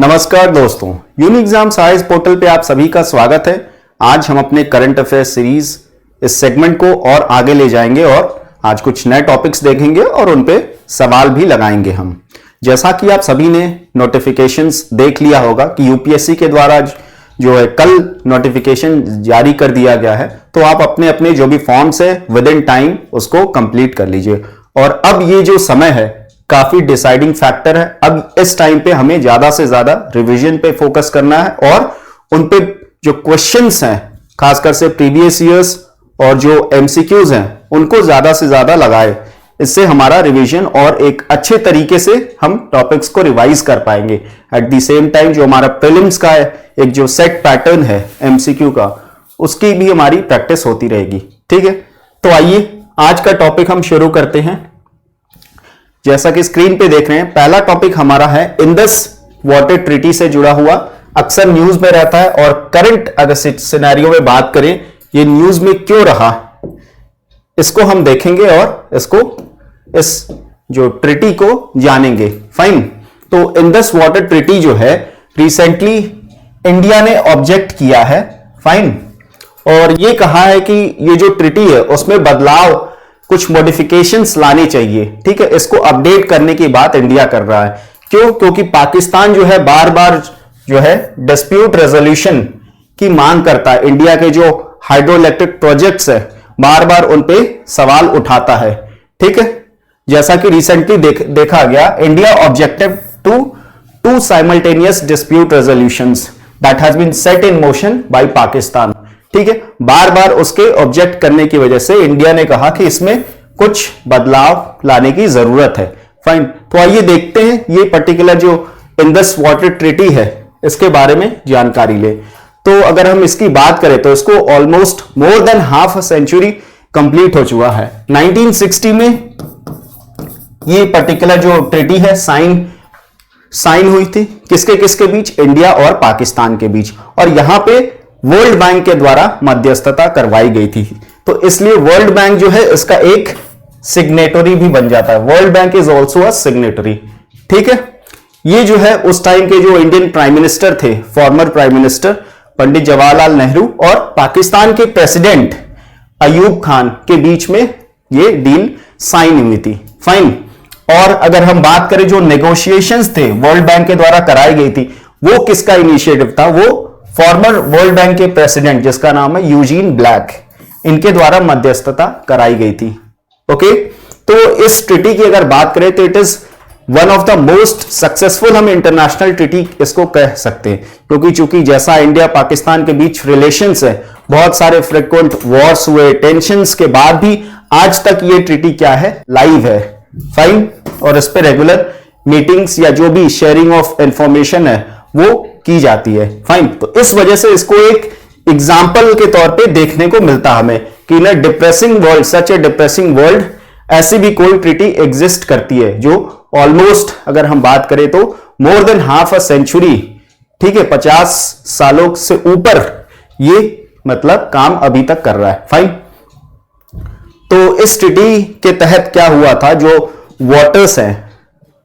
नमस्कार दोस्तों, unique exam science portal पे आप सभी का स्वागत है। आज हम अपने करंट अफेयर सीरीज इस सेगमेंट को और आगे ले जाएंगे और आज कुछ नए टॉपिक्स देखेंगे और उन पे सवाल भी लगाएंगे हम। जैसा कि आप सभी ने नोटिफिकेशंस देख लिया होगा कि यूपीएससी के द्वारा जो है कल नोटिफिकेशन जारी कर दिया गया है, तो आप अपने अपने जो भी फॉर्म्स है विद इन टाइम उसको कंप्लीट कर लीजिए। और अब ये जो समय है काफी डिसाइडिंग फैक्टर है। अब इस टाइम पे हमें ज्यादा से ज्यादा रिवीजन पे फोकस करना है और उन पे जो क्वेश्चंस हैं खासकर से प्रीवियस ईयर्स और जो एमसीक्यूज हैं उनको ज्यादा से ज्यादा लगाए। इससे हमारा रिवीजन और एक अच्छे तरीके से हम टॉपिक्स को रिवाइज कर पाएंगे। एट द सेम टाइम जो हमारा प्रीलिम्स का है एक जो सेट पैटर्न है एमसीक्यू का, उसकी भी हमारी प्रैक्टिस होती रहेगी। ठीक है, तो आइए आज का टॉपिक हम शुरू करते हैं। जैसा कि स्क्रीन पे देख रहे हैं, पहला टॉपिक हमारा है इंडस वाटर ट्रीटी से जुड़ा हुआ, अक्सर न्यूज में रहता है और करंट अगर सिनेरियो में बात करें ये न्यूज में क्यों रहा, इसको हम देखेंगे और इसको इस जो ट्रीटी को जानेंगे। फाइन, तो इंडस वाटर ट्रीटी जो है रिसेंटली इंडिया ने ऑब्जेक्ट किया है। फाइन, और ये कहा है कि ये जो ट्रीटी है उसमें बदलाव कुछ मॉडिफिकेशंस लाने चाहिए। ठीक है, इसको अपडेट करने की बात इंडिया कर रहा है। क्यों? क्योंकि पाकिस्तान जो है बार बार जो है डिस्प्यूट रेजोल्यूशन की मांग करता है। इंडिया के जो हाइड्रो इलेक्ट्रिक प्रोजेक्ट्स है बार बार उन पे सवाल उठाता है। ठीक है, जैसा कि रिसेंटली देखा गया, India objected to to simultaneous dispute resolutions that has been set in motion by Pakistan. ठीक है, बार बार उसके ऑब्जेक्ट करने की वजह से इंडिया ने कहा कि इसमें कुछ बदलाव लाने की जरूरत है। फाइन, तो आइए देखते हैं ये पर्टिकुलर जो इंडस वाटर ट्रीटी है इसके बारे में जानकारी ले। तो अगर हम इसकी बात करें तो इसको almost more than half a century complete हो चुका है। 1960 में ये पर्टिकुलर जो ट्रीटी है साइन हुई थी। किसके किसके बीच? इंडिया और पाकिस्तान के बीच। और यहां पे वर्ल्ड बैंक के द्वारा मध्यस्थता करवाई गई थी, तो इसलिए वर्ल्ड बैंक जो है इसका एक सिग्नेटरी भी बन जाता है। World bank is also a signatory. ठीक है, ये जो है उस टाइम के जो इंडियन प्राइम मिनिस्टर थे, former prime minister Pandit Jawaharlal Nehru और पाकिस्तान के प्रेसिडेंट अयूब खान के बीच में ये डील साइन हुई थी। फाइन, और अगर हम बात करें जो नेगोशिएशंस थे वर्ल्ड बैंक के द्वारा कराई गई थी, वो किसका इनिशिएटिव था? वो फॉर्मर वर्ल्ड बैंक के प्रेसिडेंट जिसका नाम है यूजीन ब्लैक, इनके द्वारा मध्यस्थता कराई गई थी। ओके, तो इस ट्रीटी की अगर बात करें तो it is one of the most successful हम इंटरनेशनल ट्रीटी इसको कह सकते हैं, क्योंकि चूंकि जैसा इंडिया पाकिस्तान के बीच रिलेशंस है, बहुत सारे फ्रिक्वेंट वॉर्स हुए, टेंशंस के बाद भी आज तक ये ट्रीटी क्या है? लाइव है। फाइन, और इस पे रेगुलर मीटिंग्स या जो भी शेयरिंग ऑफ इंफॉर्मेशन है वो की जाती है। फाइन, तो इस वजह से इसको एक एग्जाम्पल के तौर पे देखने को मिलता हमें कि इन अ डिप्रेसिंग वर्ल्ड, सच ए डिप्रेसिंग वर्ल्ड, ऐसी भी कोई ट्रीटी एग्जिस्ट करती है जो ऑलमोस्ट अगर हम बात करें तो more than half a century, ठीक है, 50 सालों से ऊपर ये मतलब काम अभी तक कर रहा है। फाइन, तो इस ट्रीटी के तहत क्या हुआ था, जो वाटर्स हैं,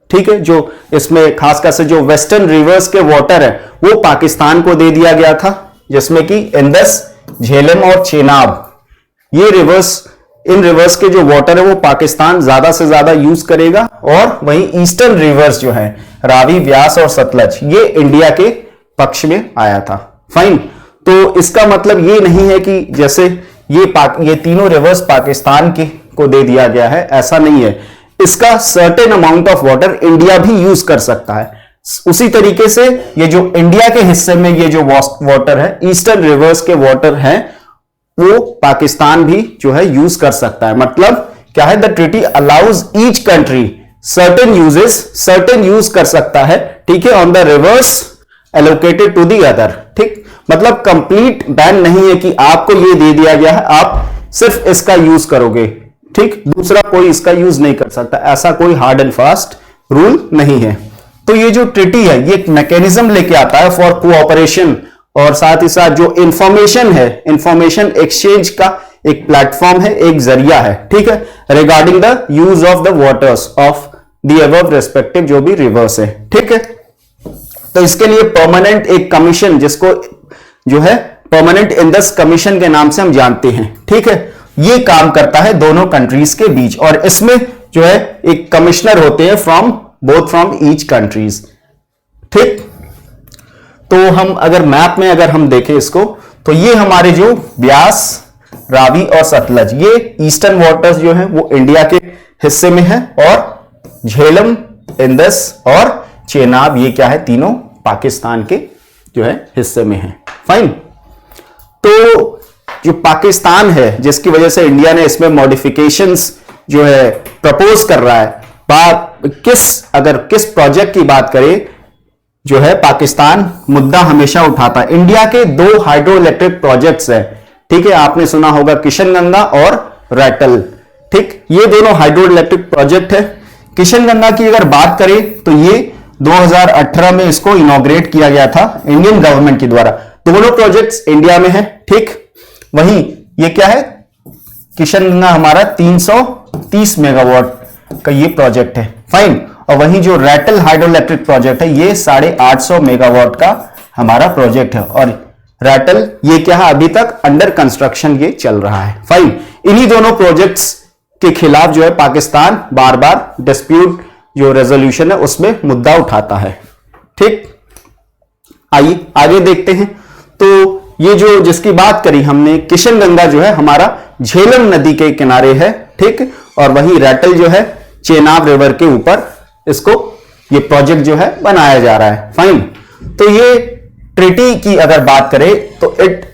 ठीक है, जो इसमें खासकर से जो वेस्टर्न रिवर्स के वाटर है वो पाकिस्तान को दे दिया गया था, जिसमें कि इंडस, झेलम और चेनाब, ये इन रिवर्स के जो वाटर है वो पाकिस्तान ज्यादा से ज्यादा यूज करेगा। और वहीं ईस्टर्न रिवर्स जो है रावी, व्यास और सतलज, ये इंडिया के पक्ष में आया था। फाइन, तो इसका मतलब ये नहीं है कि जैसे ये तीनों रिवर्स पाकिस्तान को दे दिया गया है, ऐसा नहीं है। इसका certain amount of water India भी यूज कर सकता है। उसी तरीके से ये जो इंडिया के हिस्से में ये जो वाटर है, ईस्टर्न रिवर्स के वाटर है, वो पाकिस्तान भी जो है यूज कर सकता है। मतलब क्या है? The treaty allows each country certain use कर सकता है, ठीक है, on the rivers allocated to the other. ठीक, मतलब कंप्लीट बैन नहीं है कि आपको ये दे दिया गया है, आप सिर्फ इसका यूज करोगे, ठीक, दूसरा कोई इसका यूज नहीं कर सकता, ऐसा कोई हार्ड एंड फास्ट रूल नहीं है। तो ये जो ट्रीटी है ये एक मैकेनिज्म लेके आता है फॉर कोऑपरेशन, और साथ ही साथ जो इंफॉर्मेशन है, इंफॉर्मेशन एक्सचेंज का एक प्लेटफॉर्म है, एक जरिया है, ठीक है, regarding the use of the waters of the above respective जो भी रिवर्स है। ठीक है, तो इसके लिए परमानेंट एक कमीशन, जिसको जो है परमानेंट इंडेक्स कमीशन के नाम से हम जानते हैं, ठीक है, ये काम करता है दोनों कंट्रीज के बीच, और इसमें जो है एक कमिश्नर होते हैं फ्रॉम ईच कंट्रीज, ठीक। तो हम अगर मैप में अगर हम देखें इसको, तो ये हमारे जो ब्यास, रावी और सतलज, ये ईस्टर्न वाटर्स जो है वो इंडिया के हिस्से में है, और झेलम, इंदस और चेनाब, ये क्या है, तीनों पाकिस्तान के जो है हिस्से में है। फाइन। तो जो पाकिस्तान है, जिसकी वजह से इंडिया ने इसमें मॉडिफिकेशंस जो है प्रपोज कर रहा है, अगर किस प्रोजेक्ट की बात करें, जो है पाकिस्तान मुद्दा हमेशा उठाता है। इंडिया के 2 हाइड्रो इलेक्ट्रिक प्रोजेक्ट्स है, ठीक है, आपने सुना होगा किशनगंगा और रैटल, ठीक, ये दोनों हाइड्रो इलेक्ट्रिक प्रोजेक्ट है। किशनगंगा की अगर बात करें तो ये 2018 में इसको इनॉग्रेट किया गया था इंडियन गवर्नमेंट के द्वारा। दोनों प्रोजेक्ट्स इंडिया में है, ठीक। वहीं ये क्या है, किशनगंगा हमारा 330 मेगावाट का ये प्रोजेक्ट है। फाइन। और वहीं जो रैटल हाइड्रो इलेक्ट्रिक प्रोजेक्ट है, ये 850 मेगावाट का हमारा प्रोजेक्ट है, और रैटल ये क्या है, अभी तक अंडर कंस्ट्रक्शन ये चल रहा है। फाइन। इन्हीं दोनों प्रोजेक्ट्स के खिलाफ जो है पाकिस्तान बार बार डिस्प्यूट जो रेजोल्यूशन है उसमें मुद्दा उठाता है, ठीक। आइए आगे देखते हैं। तो ये जो जिसकी बात करी हमने, किशनगंगा जो है हमारा झेलम नदी के किनारे है, ठीक, और वही रैटल जो है चेनाब रिवर के ऊपर इसको ये प्रोजेक्ट जो है बनाया जा रहा है। फाइन। तो ये ट्रीटी की अगर बात करें तो it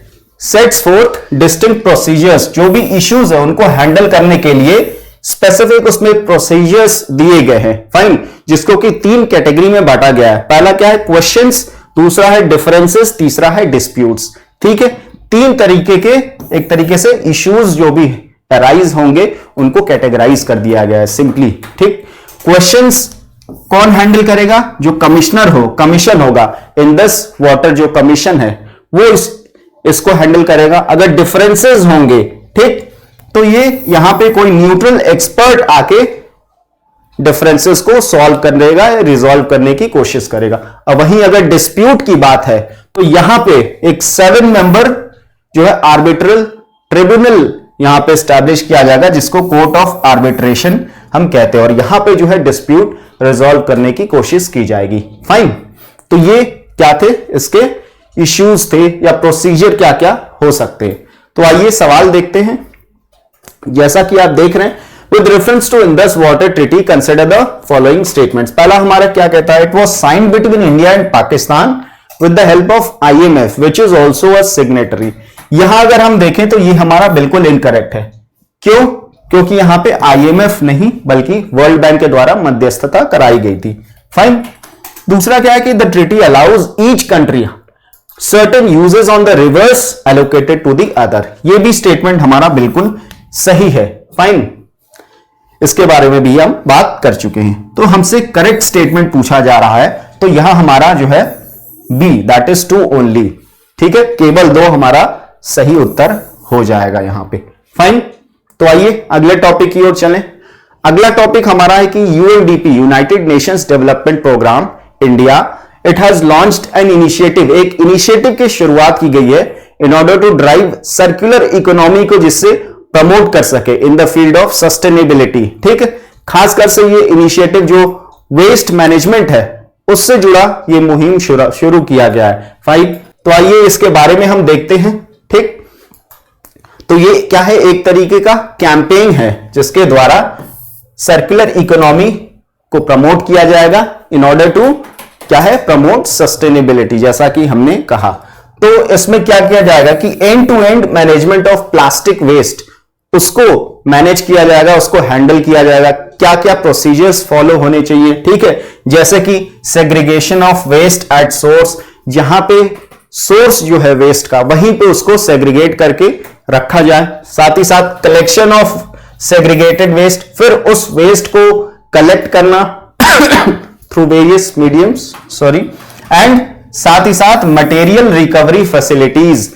sets fourth distinct procedures, जो भी इश्यूज है उनको हैंडल करने के लिए स्पेसिफिक उसमें प्रोसीजर्स दिए गए हैं। फाइन। जिसको कि 3 कैटेगरी में बांटा गया है। पहला क्या है, क्वेश्चंस, दूसरा है डिफरेंसेस, तीसरा है डिस्प्यूट्स, ठीक है। 3 तरीके के एक तरीके से इश्यूज जो भी अराइज होंगे उनको कैटेगराइज कर दिया गया है सिंपली, ठीक। क्वेश्चंस कौन हैंडल करेगा, जो कमिश्नर हो, कमीशन होगा, इंडस वाटर जो कमीशन है वो इसको हैंडल करेगा। अगर डिफरेंसेस होंगे, ठीक, तो ये यहां पे कोई न्यूट्रल एक्सपर्ट आके डिफरेंसेस को सॉल्व करेगा या रिजॉल्व करने की कोशिश करेगा। और वहीं अगर डिस्प्यूट की बात है तो यहां पे एक 7 मेंबर जो है आर्बिट्रल ट्रिब्यूनल यहां पे स्टैब्लिश किया जाएगा, जिसको कोर्ट ऑफ आर्बिट्रेशन हम कहते हैं, और यहां पे जो है डिस्प्यूट रिजॉल्व करने की कोशिश की जाएगी। फाइन। तो ये क्या थे, इसके इश्यूज थे या प्रोसीजर क्या क्या हो सकते हैं। तो आइए सवाल देखते हैं। जैसा कि आप देख रहे हैं, with reference to Indus water treaty consider the following statements. पहला हमारा क्या कहता है, it was signed between India and Pakistan with the help of IMF which is also a signatory. यहां अगर हम देखें तो ये हमारा बिल्कुल इनकरेक्ट है। क्यों? क्योंकि यहां पे IMF नहीं बल्कि वर्ल्ड बैंक के द्वारा मध्यस्थता कराई गई थी। फाइन। दूसरा क्या है कि the treaty allows each country certain uses on the rivers allocated to the other. ये भी स्टेटमेंट हमारा बिल्कुल सही है। फाइन। इसके बारे में भी हम बात कर चुके हैं। तो हमसे करेक्ट स्टेटमेंट पूछा जा रहा है, तो यहां हमारा जो है बी, दैट इज 2 ओनली, ठीक है, केवल 2 हमारा सही उत्तर हो जाएगा यहां पे। फाइन। तो आइए अगले टॉपिक की ओर चलें। अगला टॉपिक हमारा है कि UNDP United Nations Development Programme India, it has launched an initiative, एक इनिशिएटिव की शुरुआत की गई है in order to drive circular economy को, जिससे प्रमोट कर सके in the field of sustainability, ठीक है। खासकर से ये इनिशिएटिव जो वेस्ट मैनेजमेंट है उससे जुड़ा ये मुहिम शुरू किया गया है। फाइन। तो आइए इसके बारे में हम देखते हैं, ठीक। तो ये क्या है, एक तरीके का कैंपेन है जिसके द्वारा सर्कुलर इकोनॉमी को प्रमोट किया जाएगा इन ऑर्डर टू क्या है, प्रमोट सस्टेनेबिलिटी, जैसा कि हमने कहा। तो इसमें क्या किया जाएगा कि end to end management of plastic waste, उसको मैनेज किया जाएगा, उसको हैंडल किया जाएगा। क्या क्या प्रोसीजर्स फॉलो होने चाहिए, ठीक है, जैसे कि segregation of waste at source, जहां पे सोर्स जो है वेस्ट का वहीं पे उसको सेग्रीगेट करके रखा जाए। साथ ही साथ कलेक्शन ऑफ सेग्रीगेटेड वेस्ट, फिर उस वेस्ट को कलेक्ट करना थ्रू वेरियस मीडियम्स, एंड साथ ही साथ मटेरियल रिकवरी फैसिलिटीज।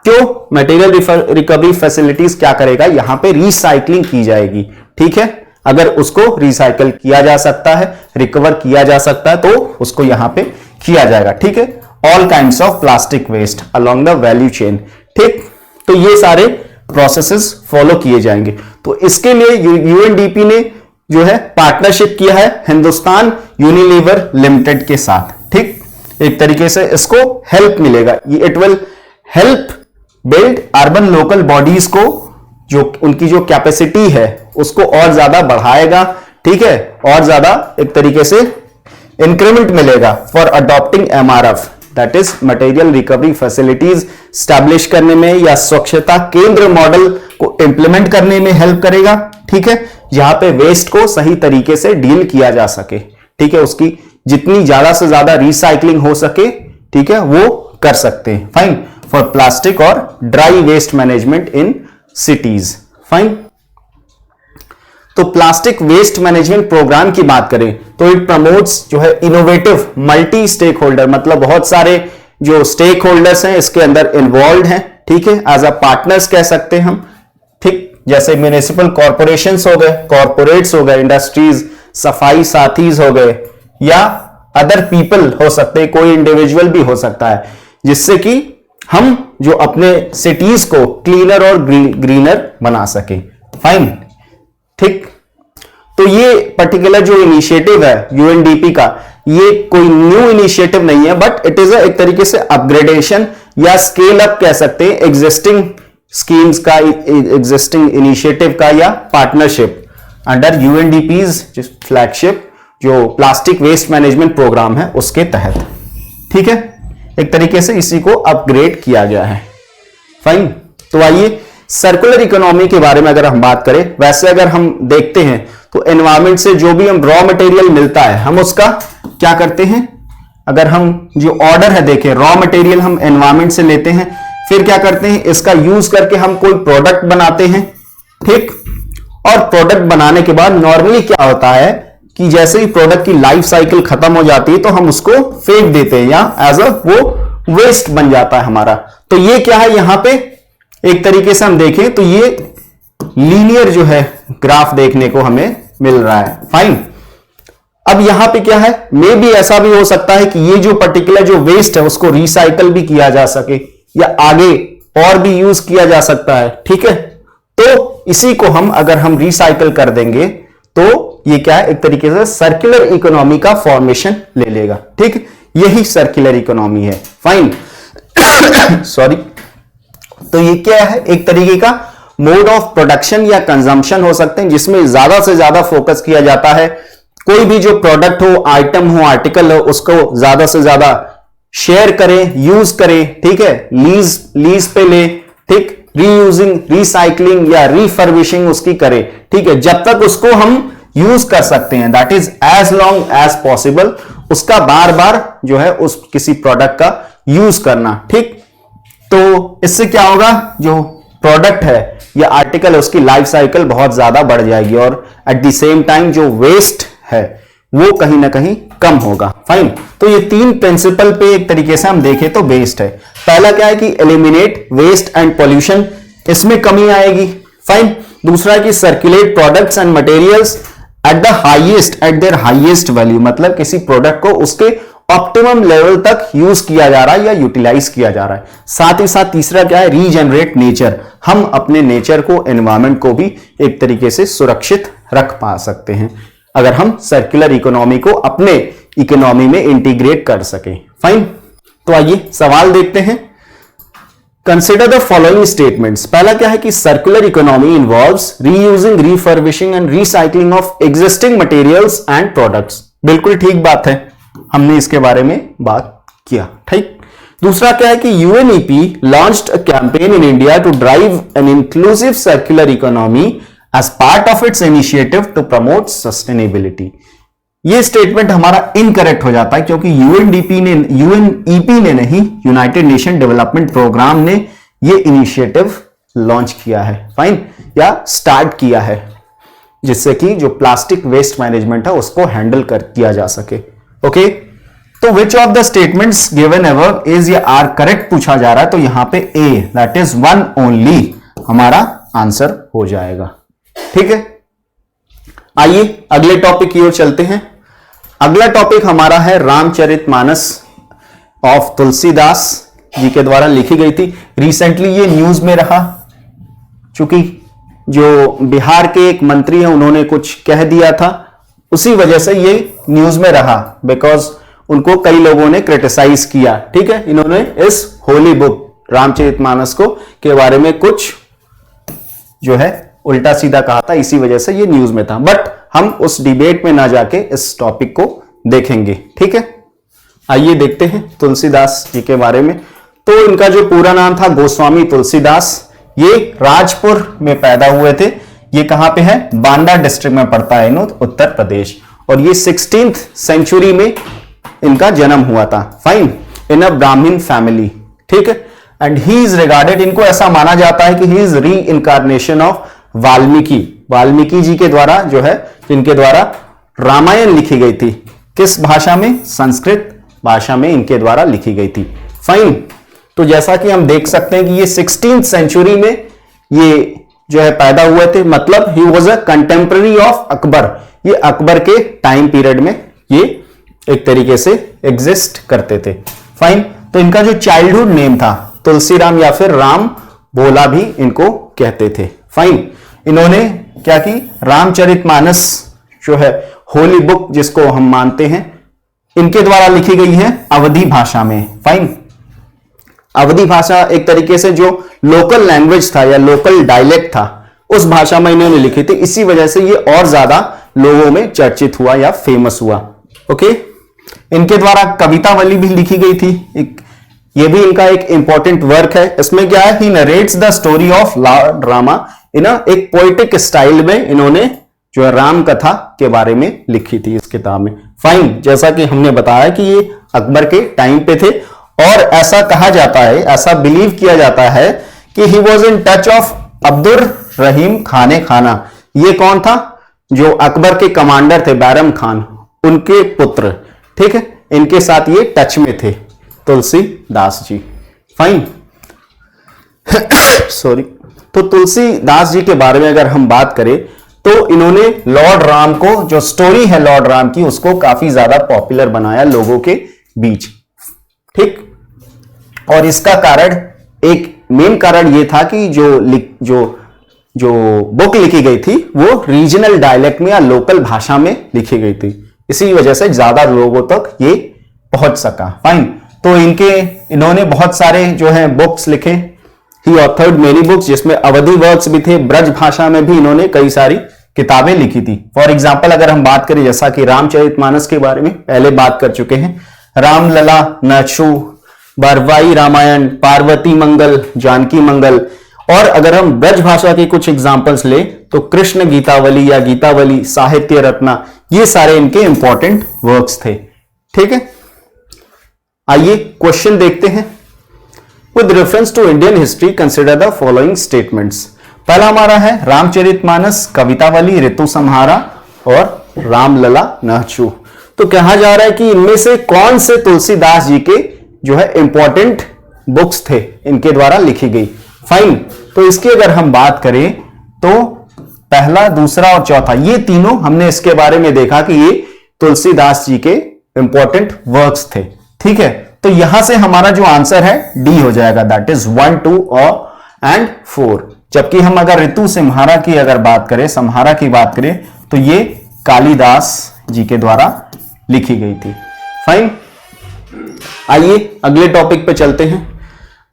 क्यों मटेरियल रिकवरी फैसिलिटीज क्या करेगा, यहां पे रिसाइकलिंग की जाएगी, ठीक है। अगर उसको रिसाइकल किया जा सकता है, रिकवर किया जा सकता है, तो उसको यहां पे किया जाएगा। ठीक है, all kinds of plastic waste along the value chain. ठीक, तो ये सारे प्रोसेसेस फॉलो किए जाएंगे। तो इसके लिए यूएनडीपी ने जो है पार्टनरशिप किया है हिंदुस्तान यूनिलीवर लिमिटेड के साथ। ठीक, एक तरीके से इसको हेल्प मिलेगा, it will help build urban local bodies को, जो उनकी जो कैपेसिटी है उसको और ज्यादा बढ़ाएगा। ठीक है, और ज्यादा एक तरीके से इंक्रीमेंट मिलेगा for adopting MRF, that is material recovery facilities establish करने में, या स्वच्छता केंद्र मॉडल को इंप्लीमेंट करने में हेल्प करेगा। ठीक है, जहां पे वेस्ट को सही तरीके से डील किया जा सके। ठीक है, उसकी जितनी ज्यादा से ज्यादा रिसाइकलिंग हो सके, ठीक है, वो कर सकते हैं। फाइन, फॉर प्लास्टिक और dry waste management in cities. Fine, तो प्लास्टिक वेस्ट मैनेजमेंट प्रोग्राम की बात करें तो इट प्रमोट्स जो है इनोवेटिव मल्टी स्टेक होल्डर, मतलब बहुत सारे जो स्टेक होल्डर्स हैं इसके अंदर इन्वॉल्व हैं। ठीक है, एज अ पार्टनर्स कह सकते हैं हम। ठीक, जैसे म्युनिसिपल कॉर्पोरेशंस हो गए, कॉर्पोरेट्स हो गए, इंडस्ट्रीज, सफाई साथीज हो गए, या अदर पीपल हो सकते हैं, कोई इंडिविजुअल भी हो सकता है, जिससे कि हम जो अपने सिटीज को क्लीनर और ग्रीनर बना सके। फाइन, ठीक, तो ये पर्टिकुलर जो इनिशिएटिव है यूएनडीपी का, ये कोई न्यू इनिशिएटिव नहीं है, बट इट इज एक तरीके से अपग्रेडेशन या स्केल अप कह सकते हैं एग्जिस्टिंग स्कीम्स का, एग्जिस्टिंग इनिशिएटिव का, या पार्टनरशिप अंडर यूएनडीपीज फ्लैगशिप जो प्लास्टिक वेस्ट मैनेजमेंट प्रोग्राम है उसके तहत। ठीक है, एक तरीके से इसी को अपग्रेड किया गया है। फाइन, तो आइए सर्कुलर इकोनॉमी के बारे में अगर हम बात करें, वैसे अगर हम देखते हैं तो एनवायरमेंट से जो भी हम रॉ मटेरियल मिलता है हम उसका क्या करते हैं, अगर हम जो ऑर्डर है देखें, रॉ मटेरियल हम एनवायरमेंट से लेते हैं, फिर क्या करते हैं, इसका यूज करके हम कोई प्रोडक्ट बनाते हैं। ठीक, और प्रोडक्ट बनाने के बाद नॉर्मली क्या होता है कि जैसे ही प्रोडक्ट की लाइफ साइकिल खत्म हो जाती है तो हम उसको फेंक देते हैं, या एज अ वो वेस्ट बन जाता है हमारा। तो ये क्या है, यहां पे एक तरीके से हम देखें तो ये लीनियर जो है ग्राफ देखने को हमें मिल रहा है। फाइन, अब यहां पे क्या है, मे भी ऐसा भी हो सकता है कि ये जो पर्टिकुलर जो वेस्ट है उसको रिसाइकल भी किया जा सके, या आगे और भी यूज किया जा सकता है। ठीक है, तो इसी को हम अगर हम रिसाइकल कर देंगे तो ये क्या है, एक तरीके से सर्कुलर इकोनॉमी का फॉर्मेशन ले लेगा। ठीक, यही सर्कुलर इकोनॉमी है। फाइन, सॉरी, तो ये क्या है, एक तरीके का मोड ऑफ प्रोडक्शन या कंजम्पशन हो सकते हैं, जिसमें ज्यादा से ज्यादा फोकस किया जाता है। कोई भी जो प्रोडक्ट हो, आइटम हो, आर्टिकल हो, उसको ज्यादा से ज्यादा शेयर करें, यूज करें। ठीक है, लीज पे ले, ठीक, रीयूजिंग, रिसाइकलिंग या रिफर्बिशिंग उसकी करें। ठीक है, जब तक उसको हम यूज कर सकते हैं, that is as long as possible, उसका बार बार जो है उस किसी प्रोडक्ट का यूज करना। ठीक, तो इससे क्या होगा, जो प्रोडक्ट है या आर्टिकल है उसकी लाइफ साइकिल बहुत ज्यादा बढ़ जाएगी, और एट द सेम टाइम जो वेस्ट है वो कहीं ना कहीं कम होगा। फाइन, तो ये तीन प्रिंसिपल पे एक तरीके से हम देखें तो बेस्ड है। पहला क्या है कि एलिमिनेट वेस्ट एंड पॉल्यूशन, इसमें कमी आएगी। फाइन, दूसरा है कि circulate products and materials eight there highest value, मतलब किसी प्रोडक्ट को उसके ऑप्टिमम लेवल तक यूज किया जा रहा है या यूटिलाइज किया जा रहा है। साथ ही साथ तीसरा क्या है, रीजनरेट नेचर, हम अपने नेचर को, एनवायरमेंट को भी एक तरीके से सुरक्षित रख पा सकते हैं अगर हम सर्कुलर इकोनॉमी को अपने इकोनॉमी में इंटीग्रेट कर सकें। फाइन, तो आइए सवाल देखते हैं। Consider the following statements. पहला क्या है कि circular economy involves reusing, refurbishing and recycling of existing materials and products. बिल्कुल ठीक बात है, हमने इसके बारे में बात किया। ठीक, दूसरा क्या है कि UNEP launched a campaign in India to drive an inclusive circular economy as part of its initiative to promote sustainability. ये स्टेटमेंट हमारा इनकरेक्ट हो जाता है, क्योंकि यूएनईपी ने नहीं, यूनाइटेड नेशन डेवलपमेंट प्रोग्राम ने ये इनिशिएटिव लॉन्च किया है। फाइन, या स्टार्ट किया है, जिससे कि जो प्लास्टिक वेस्ट मैनेजमेंट है उसको हैंडल किया जा सके। ओके, तो which of the statements given above is या आर करेक्ट पूछा जा रहा है, तो यहां पे ए, दैट इज वन ओनली हमारा आंसर हो जाएगा। ठीक है, आइए अगले टॉपिक की ओर चलते हैं। अगला टॉपिक हमारा है रामचरितमानस ऑफ तुलसीदास जी के द्वारा लिखी गई थी। रिसेंटली ये न्यूज में रहा, चूंकि जो बिहार के एक मंत्री हैं उन्होंने कुछ कह दिया था, उसी वजह से ये न्यूज में रहा, बिकॉज उनको कई लोगों ने क्रिटिसाइज किया। ठीक है, इन्होंने इस होली बुक रामचरितमानस को के बारे में कुछ जो है उल्टा सीधा कहा था, इसी वजह से ये न्यूज में था। बट हम उस डिबेट में ना जाके इस टॉपिक को देखेंगे। ठीक है, आइए देखते हैं तुलसीदास जी के बारे में। तो इनका जो पूरा नाम था गोस्वामी तुलसीदास, ये राजपुर में पैदा हुए थे। ये कहां पे है? बांदा डिस्ट्रिक्ट में पड़ता है उत्तर प्रदेश। और ये 16th सेंचुरी में इनका जन्म हुआ था। फाइन, इन अ ब्राह्मण फैमिली। ठीक है, एंड ही इज रिगार्डेड, इनको ऐसा माना जाता है कि he is reincarnation of Valmiki ji के द्वारा जो है, जिनके द्वारा रामायण लिखी गई थी। किस भाषा में? संस्कृत भाषा में इनके द्वारा लिखी गई थी। फाइन, तो जैसा कि हम देख सकते हैं कि ये 16th सेंचुरी में ये जो है पैदा हुए थे, मतलब he was a contemporary of Akbar. ये अकबर के टाइम पीरियड में ये एक तरीके से एग्जिस्ट करते थे। फाइन, तो इनका जो चाइल्डहुड नेम था तुलसीराम या फिर राम भोला भी इनको कहते थे। फाइन, इन्होंने क्या की? रामचरितमानस जो है होली बुक जिसको हम मानते हैं, इनके द्वारा लिखी गई है अवधी भाषा में। फाइन, अवधी भाषा एक तरीके से जो लोकल लैंग्वेज था या लोकल डायलेक्ट था, उस भाषा में इन्होंने लिखी थी। इसी वजह से ये और ज्यादा लोगों में चर्चित हुआ या फेमस हुआ। ओके, इनके द्वारा कवितावली भी लिखी गई थी। ये भी इनका एक इंपॉर्टेंट वर्क है। इसमें क्या है? He narrates the story of Lord Rama in एक पोएटिक स्टाइल में इन्होंने जो है राम कथा के बारे में लिखी थी इस किताब में। फाइन, जैसा कि हमने बताया कि ये अकबर के टाइम पे थे, और ऐसा कहा जाता है, ऐसा बिलीव किया जाता है कि he was in touch of Abdur Rahim Khane Khana. ये कौन था? जो अकबर के कमांडर थे बैरम खान, उनके पुत्र। ठीक है, इनके साथ ये टच में थे तुलसीदास जी। Fine, sorry. तो तुलसीदास जी के बारे में अगर हम बात करें तो इन्होंने लॉर्ड राम को, जो स्टोरी है लॉर्ड राम की, उसको काफी ज्यादा पॉपुलर बनाया लोगों के बीच। ठीक, और इसका कारण, एक मेन कारण ये था कि जो बुक लिखी गई थी वो रीजनल डायलेक्ट में या लोकल भाषा में लिखी गई थी। इसी वजह से ज्यादा लोगों तक ये पहुंच सका। फाइन, तो इन्होंने बहुत सारे जो है बुक्स लिखे। ही ऑथर्ड मेनी बुक्स, जिसमें अवधी वर्क्स भी थे। ब्रज भाषा में भी इन्होंने कई सारी किताबें लिखी थी। फॉर एग्जाम्पल अगर हम बात करें, जैसा कि रामचरितमानस के बारे में पहले बात कर चुके हैं, रामलला, नछु, बरवाई रामायण, पार्वती मंगल, जानकी मंगल। और अगर हम ब्रज भाषा के कुछ एग्जाम्पल्स ले तो कृष्ण गीतावली या गीतावली, साहित्य रत्ना, ये सारे इनके इंपॉर्टेंट वर्क्स थे। ठीक है, आइए क्वेश्चन देखते हैं। With reference to Indian history consider the following statements. पहला हमारा है रामचरितमानस, कवितावली, ऋतु संहारा और रामलला, नहचू। तो कहा जा रहा है कि इनमें से कौन से तुलसीदास जी के जो है इंपॉर्टेंट बुक्स थे, इनके द्वारा लिखी गई। फाइन, तो इसकी अगर हम बात करें तो पहला, दूसरा और चौथा, ये तीनों हमने इसके बारे में देखा कि ये तुलसीदास जी के इंपॉर्टेंट वर्क्स थे। ठीक है, तो यहां से हमारा जो आंसर है डी हो जाएगा, दैट इज 1, 2 एंड 4। जबकि हम अगर ऋतु संहारा की अगर बात करें, संहारा की बात करें, तो ये कालिदास जी के द्वारा लिखी गई थी। फाइन, आइए अगले टॉपिक पे चलते हैं।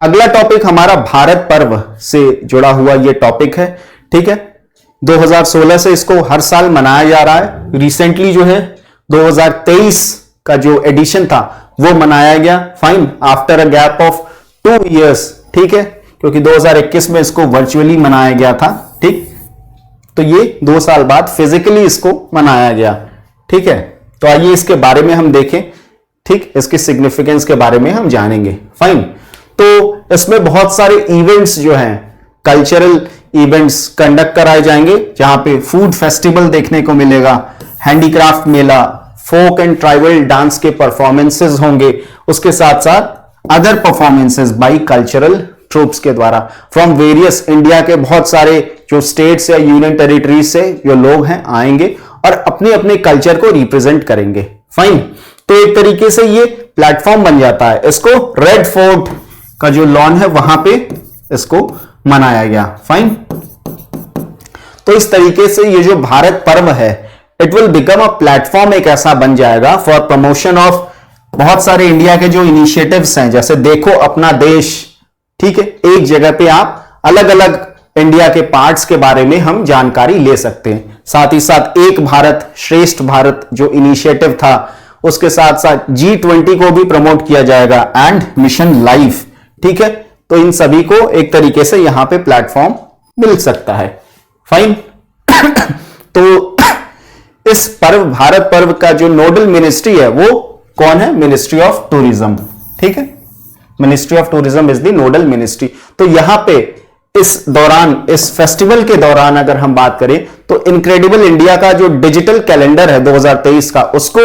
अगला टॉपिक हमारा भारत पर्व से जुड़ा हुआ ये टॉपिक है। ठीक है, 2016 से इसको हर साल मनाया जा रहा है। रिसेंटली जो है 2023 का जो एडिशन था वो मनाया गया। Fine, after a gap of 2 years। ठीक है, क्योंकि 2021 में इसको वर्चुअली मनाया गया था। ठीक, तो ये 2 साल बाद फिजिकली इसको मनाया गया। ठीक है, तो आइए इसके बारे में हम देखें। ठीक, इसके सिग्निफिकेंस के बारे में हम जानेंगे। फाइन, तो इसमें बहुत सारे इवेंट्स जो हैं, कल्चरल इवेंट्स कंडक्ट कराए जाएंगे, जहां पे फूड फेस्टिवल देखने को मिलेगा, हैंडीक्राफ्ट मेला, फोक एंड ट्राइबल डांस के परफॉर्मेंसेस होंगे, उसके साथ साथ other performances by cultural troupes के द्वारा फ्रॉम वेरियस इंडिया के बहुत सारे जो स्टेट्स या यूनियन टेरिटरीज से जो लोग हैं आएंगे और अपने अपने कल्चर को रिप्रेजेंट करेंगे। फाइन, तो एक तरीके से ये प्लेटफॉर्म बन जाता है। इसको रेड फोर्ट का जो लॉन है वहां पे इसको मनाया गया। फाइन। तो इस तरीके से ये जो भारत पर्व है it will become a platform, एक ऐसा बन जाएगा फॉर प्रमोशन ऑफ बहुत सारे इंडिया के जो इनिशिएटिव्स हैं, जैसे देखो अपना देश, ठीक है। एक जगह पे आप अलग अलग इंडिया के पार्ट्स के बारे में हम जानकारी ले सकते हैं। साथ ही साथ एक भारत श्रेष्ठ भारत जो इनिशिएटिव था, उसके साथ साथ G20 को भी प्रमोट किया जाएगा एंड मिशन लाइफ, ठीक है। तो इन सभी को एक तरीके से यहां पे प्लेटफॉर्म मिल सकता है। फाइन। तो इस पर्व भारत पर्व का जो नोडल मिनिस्ट्री है वो कौन है? मिनिस्ट्री ऑफ टूरिज्म, ठीक है। Ministry of tourism is the nodal ministry. तो यहां पे इस दौरान, इस फेस्टिवल के दौरान अगर हम बात करें तो इनक्रेडिबल इंडिया का जो डिजिटल कैलेंडर है 2023 का, उसको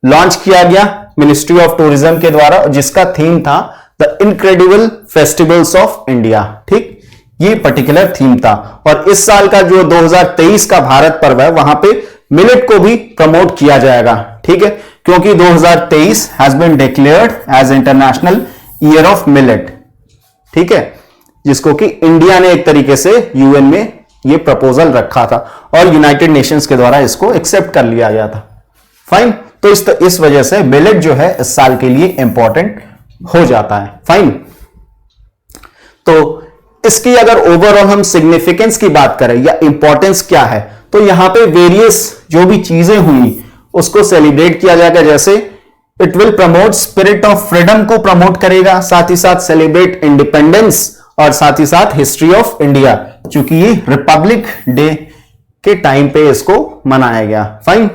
लॉन्च किया गया मिनिस्ट्री ऑफ टूरिज्म के द्वारा, जिसका थीम था the incredible festivals of India, ठीक। ये पर्टिकुलर थीम था। और इस साल का जो 2023 का भारत पर्व है वहां पे मिलेट को भी प्रमोट किया जाएगा, ठीक है, क्योंकि 2023 has been declared as International Year of Millet, ठीक है, जिसको कि इंडिया ने एक तरीके से यूएन में ये प्रपोजल रखा था और यूनाइटेड नेशंस के द्वारा इसको एक्सेप्ट कर लिया गया था। फाइन। तो इस वजह से मिलेट जो है इस साल के लिए इंपॉर्टेंट हो जाता है। फाइन। तो इसकी अगर ओवरऑल हम सिग्निफिकेंस की बात करें या इंपॉर्टेंस क्या है, तो यहां पे वेरियस जो भी चीजें हुई उसको सेलिब्रेट किया जाएगा। जैसे it will promote spirit of freedom को प्रमोट करेगा, साथ ही साथ सेलिब्रेट इंडिपेंडेंस और साथ ही साथ हिस्ट्री ऑफ इंडिया, क्योंकि ये रिपब्लिक डे के टाइम पे इसको मनाया गया। फाइन।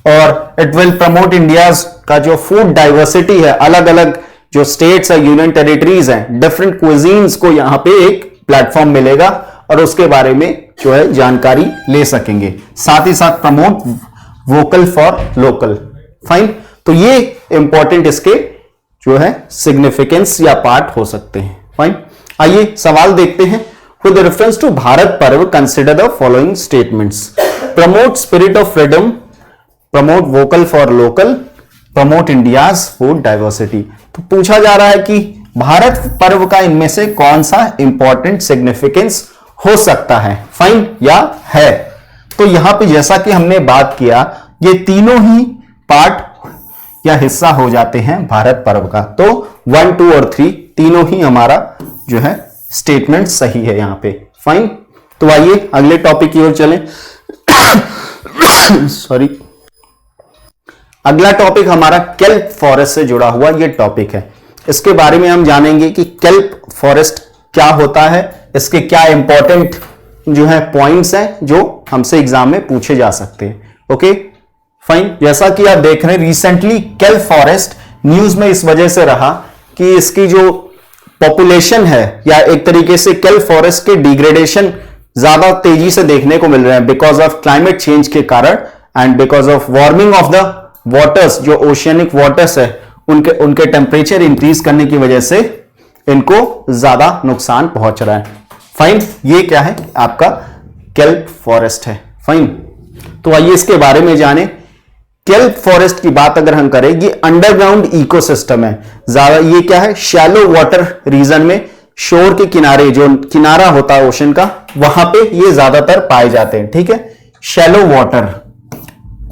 और इट विल प्रमोट इंडियाज का जो फूड डाइवर्सिटी है, अलग अलग जो स्टेट्स है, यूनियन टेरिटरीज हैं, डिफरेंट क्विजीन्स को यहां पे एक प्लेटफॉर्म मिलेगा और उसके बारे में जो है जानकारी ले सकेंगे। साथ ही साथ promote vocal for local. Fine. तो ये इंपॉर्टेंट इसके जो है सिग्निफिकेंस या पार्ट हो सकते हैं। फाइन। आइए सवाल देखते हैं। विद रेफरेंस टू भारत पर्व consider the following statements. Promote spirit of freedom, promote vocal for local, promote India's food diversity. तो पूछा जा रहा है कि भारत पर्व का इनमें से कौन सा इंपॉर्टेंट सिग्निफिकेंस हो सकता है, फाइन या है। तो यहां पे जैसा कि हमने बात किया, ये तीनों ही पार्ट या हिस्सा हो जाते हैं भारत पर्व का। तो 1, 2 और 3 तीनों ही हमारा जो है स्टेटमेंट सही है यहां पे। फाइन। तो आइए अगले टॉपिक की ओर चलें। सॉरी। अगला टॉपिक हमारा केल्प फॉरेस्ट से जुड़ा हुआ ये टॉपिक है। इसके बारे में हम जानेंगे कि केल्प फॉरेस्ट क्या होता है, इसके क्या इंपॉर्टेंट जो है पॉइंट्स हैं जो हमसे एग्जाम में पूछे जा सकते हैं। Okay fine. जैसा कि आप देख रहे हैं रिसेंटली केल्प फॉरेस्ट न्यूज में इस वजह से रहा कि इसकी जो पॉपुलेशन है या एक तरीके से केल्प फॉरेस्ट के डिग्रेडेशन ज्यादा तेजी से देखने को मिल रहे हैं बिकॉज ऑफ क्लाइमेट चेंज के कारण and because of warming of the waters, जो ओशियनिक वाटर्स है उनके टेम्परेचर इंक्रीज करने की वजह से इनको ज्यादा नुकसान पहुंच रहा है। फाइन। ये क्या है? आपका केल्प फॉरेस्ट है। फाइन। तो आइए इसके बारे में जाने। केल्प फॉरेस्ट की बात अगर हम करें, ये अंडरग्राउंड इकोसिस्टम है। ज्यादा ये क्या है? शैलो वाटर रीजन में, शोर के किनारे, जो किनारा होता है ओशन का, वहां पे ये ज्यादातर पाए जाते हैं। ठीक है, shallow water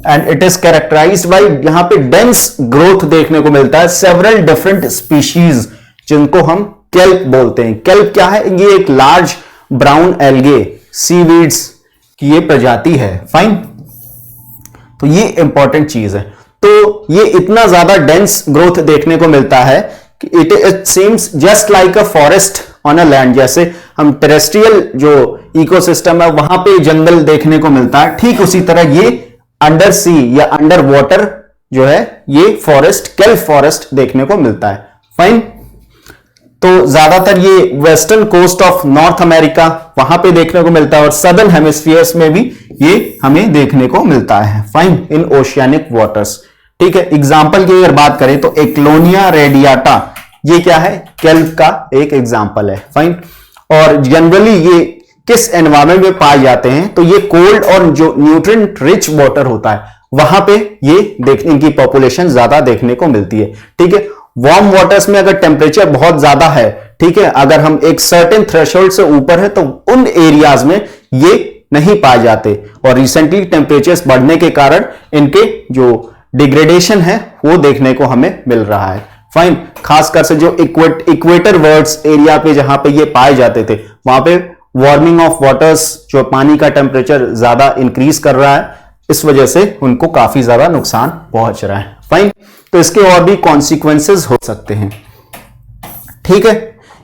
and it is characterized by, यहां पे डेंस ग्रोथ देखने को मिलता है, सेवरल डिफरेंट स्पीशीज जिनको हम केल्प बोलते हैं। केल्प क्या है? ये एक लार्ज ब्राउन एल्गे सीवीड्स की ये प्रजाति है। फाइन। तो ये इंपॉर्टेंट चीज है। तो ये इतना ज्यादा डेंस ग्रोथ देखने को मिलता है कि it seems just like a forest on a land. जैसे हम टेरेस्ट्रियल जो इकोसिस्टम है वहां पे जंगल देखने को मिलता है, ठीक उसी तरह ये अंडर सी या अंडर वाटर जो है ये फॉरेस्ट, केल्प फॉरेस्ट देखने को मिलता है। फाइन। तो ज्यादातर ये western coast of North America वहां पे देखने को मिलता है और सदर्न हेमिस्फीयर्स में भी ये हमें देखने को मिलता है। फाइन। इन ओशियानिक वाटर्स। ठीक है, एग्जाम्पल की अगर बात करें तो एक्लोनिया रेडियाटा, ये क्या है? केल्प का एक एग्जाम्पल है। फाइन। और जनरली ये किस एनवायरमेंट में पाए जाते हैं? तो ये कोल्ड और जो न्यूट्रिएंट रिच वाटर होता है वहां पे ये इनकी पॉपुलेशन ज्यादा देखने को मिलती है। ठीक है, वार्म वाटर्स में अगर टेम्परेचर बहुत ज्यादा है, ठीक है, अगर हम एक सर्टेन थ्रेशोल्ड से ऊपर है तो उन एरियाज में ये नहीं पाए जाते, और रिसेंटली टेम्परेचर्स बढ़ने के कारण इनके जो डिग्रेडेशन है वो देखने को हमें मिल रहा है। फाइन, खासकर से जो इक्वेटर वर्ड्स एरिया पे जहां पे ये पाए जाते थे वहां पे वार्मिंग ऑफ वाटर्स, जो पानी का टेम्परेचर ज्यादा इंक्रीज कर रहा है, इस वजह से उनको काफी ज्यादा नुकसान पहुंच रहा है। फाइन, तो इसके और भी कॉन्सिक्वेंसेस हो सकते हैं। ठीक है,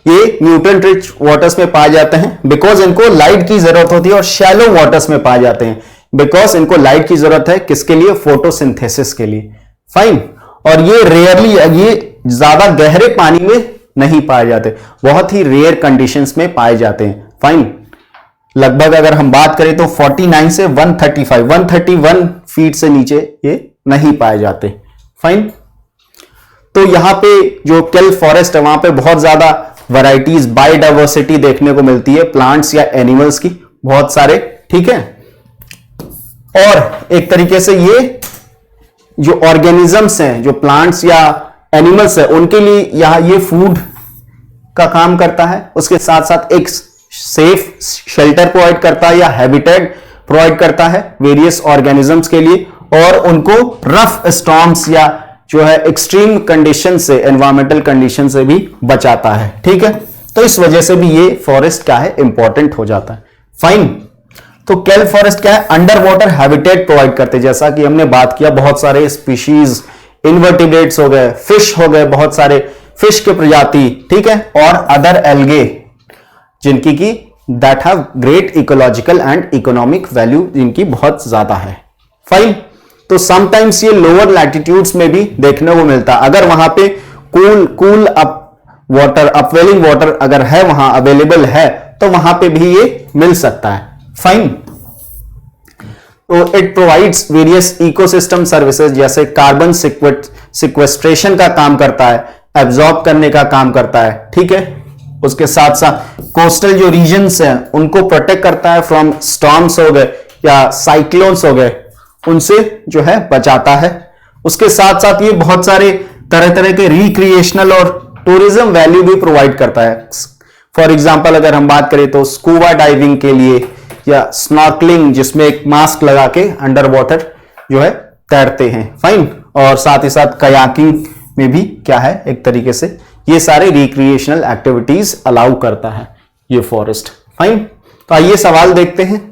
ये न्यूट्रिएंट रिच वाटर्स में पाए जाते हैं बिकॉज इनको लाइट की जरूरत होती है, और शैलो वाटर्स में पाए जाते हैं बिकॉज इनको लाइट की जरूरत है किसके लिए, फोटोसिंथेसिस के लिए। फाइन, और ये रेयरली, ये ज्यादा गहरे पानी में नहीं पाए जाते, बहुत ही रेयर कंडीशंस में पाए जाते हैं। फाइन, लगभग अगर हम बात करें तो 49 से 131 फीट से नीचे ये नहीं पाए जाते। फाइन, तो यहां पे जो केल्प फॉरेस्ट है वहां पे बहुत ज्यादा वैरायटीज, बायोडाइवर्सिटी देखने को मिलती है, प्लांट्स या एनिमल्स की बहुत सारे। ठीक है, और एक तरीके से ये जो ऑर्गेनिजम्स हैं, जो प्लांट्स या एनिमल्स है, उनके लिए यहां ये फूड का काम करता है, उसके साथ साथ एक सेफ शेल्टर प्रोवाइड करता है या हैबिटेट प्रोवाइड करता है वेरियस ऑर्गेनिजम्स के लिए, और उनको रफ स्टॉर्म्स या जो है एक्सट्रीम कंडीशन से, एनवायरमेंटल कंडीशन से भी बचाता है। ठीक है, तो इस वजह से भी ये फॉरेस्ट क्या है, इंपॉर्टेंट हो जाता है। फाइन, तो केल्प फॉरेस्ट क्या है, अंडर वाटर हैबिटेट प्रोवाइड करते हैं, जैसा कि हमने बात किया, बहुत सारे स्पीशीज, इन्वर्टिब्रेट्स हो गए, फिश हो गए, बहुत सारे फिश के प्रजाति, ठीक है, और अदर एल्गे जिनकी की that have great ecological and economic value, जिनकी बहुत ज्यादा है। फाइन, तो समटाइम्स ये लोअर लैटिट्यूड्स में भी देखने को मिलता है, अगर वहां पे cool up water, upwelling water अगर है वहां अवेलेबल है तो वहां पे भी ये मिल सकता है। फाइन, तो it provides various ecosystem services, जैसे कार्बन सिक्वेस्ट्रेशन का काम करता है, एब्जॉर्ब करने का काम करता है। ठीक है, उसके साथ साथ कोस्टल जो रीजन्स हैं उनको प्रोटेक्ट करता है फ्रॉम स्टॉर्म्स हो गए या साइक्लोन्स हो गए, उनसे जो है बचाता है। उसके साथ साथ ये बहुत सारे तरह तरह के रिक्रिएशनल और टूरिज्म वैल्यू भी प्रोवाइड करता है। फॉर एग्जांपल अगर हम बात करें तो स्कूबा डाइविंग के लिए, या स्नॉर्कलिंग जिसमें एक मास्क लगा के अंडर वाटर जो है तैरते हैं। फाइन, और साथ ही साथ कयाकिंग में भी क्या है, एक तरीके से ये सारे रिक्रिएशनल एक्टिविटीज अलाउ करता है ये फॉरेस्ट। फाइन, तो आइए सवाल देखते हैं।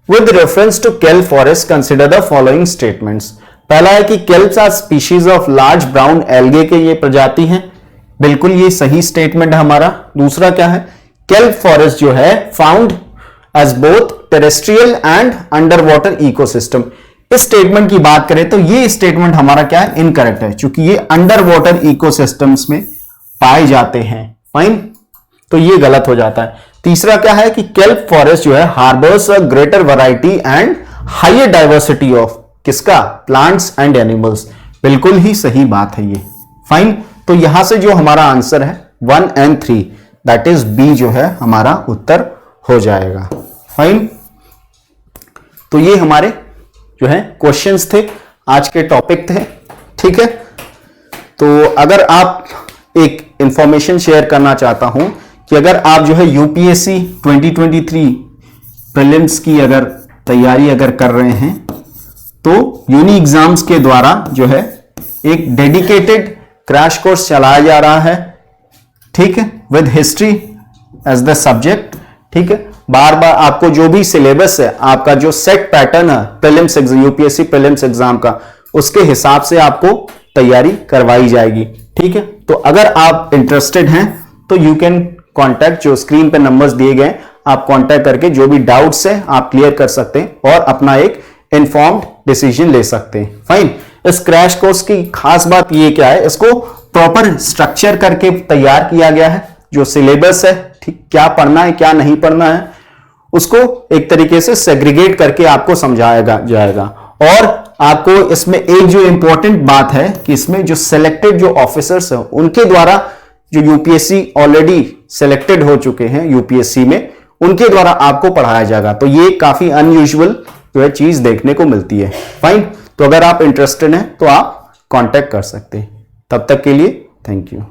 With reference to kelp forest, consider the following statements. पहला है कि kelps are species of large brown algae के ये प्रजाति हैं, बिल्कुल ये सही स्टेटमेंट है हमारा। दूसरा क्या है, kelp forest जो है found as both terrestrial and under water ecosystem. इस स्टेटमेंट की बात करें तो ये स्टेटमेंट हमारा क्या है, इनकरेक्ट है, क्योंकि ये अंडर वाटर इकोसिस्टम्स में पाए जाते हैं। फाइन, तो ये गलत हो जाता है। तीसरा क्या है कि केल्प फॉरेस्ट जो है harbours a greater variety and higher diversity of किसका, प्लांट्स एंड एनिमल्स। बिल्कुल ही सही बात है ये। फाइन, तो यहां से जो हमारा आंसर है 1 and 3 दैट इज बी जो है हमारा उत्तर हो जाएगा। फाइन, तो ये हमारे जो है क्वेश्चंस थे, आज के टॉपिक थे। ठीक है, तो अगर आप एक इंफॉर्मेशन शेयर करना चाहता हूं कि अगर आप जो है यूपीएससी 2023 प्रीलिम्स की अगर तैयारी अगर कर रहे हैं तो यूनी एग्जाम्स के द्वारा जो है एक डेडिकेटेड क्रैश कोर्स चलाया जा रहा है। ठीक है, with history as the subject. ठीक है, बार बार आपको जो भी सिलेबस है, आपका जो सेट पैटर्न है प्रीलिम्स यूपीएससी प्रीलिम्स एग्जाम का, उसके हिसाब से आपको तैयारी करवाई जाएगी। ठीक है, तो अगर आप इंटरेस्टेड हैं तो यू कैन कॉन्टैक्ट, जो स्क्रीन पे नंबर्स दिए गए आप कॉन्टैक्ट करके जो भी डाउट्स है आप क्लियर कर सकते हैं और अपना एक इन्फॉर्म्ड डिसीजन ले सकते हैं। फाइन, इस क्रैश कोर्स की खास बात ये क्या है, इसको प्रॉपर स्ट्रक्चर करके तैयार किया गया है। जो सिलेबस है, ठीक, क्या पढ़ना है क्या नहीं पढ़ना है, उसको एक तरीके से सेग्रीगेट करके आपको समझाया जाएगा। और आपको इसमें एक जो इंपॉर्टेंट बात है कि इसमें जो सिलेक्टेड जो ऑफिसर्स हैं उनके द्वारा, जो यूपीएससी ऑलरेडी सिलेक्टेड हो चुके हैं यूपीएससी में, उनके द्वारा आपको पढ़ाया जाएगा। तो ये काफी अनयूजुअल जो है चीज देखने को मिलती है। फाइन, तो अगर आप इंटरेस्टेड हैं तो आप कांटेक्ट कर सकते हैं। तब तक के लिए थैंक यू।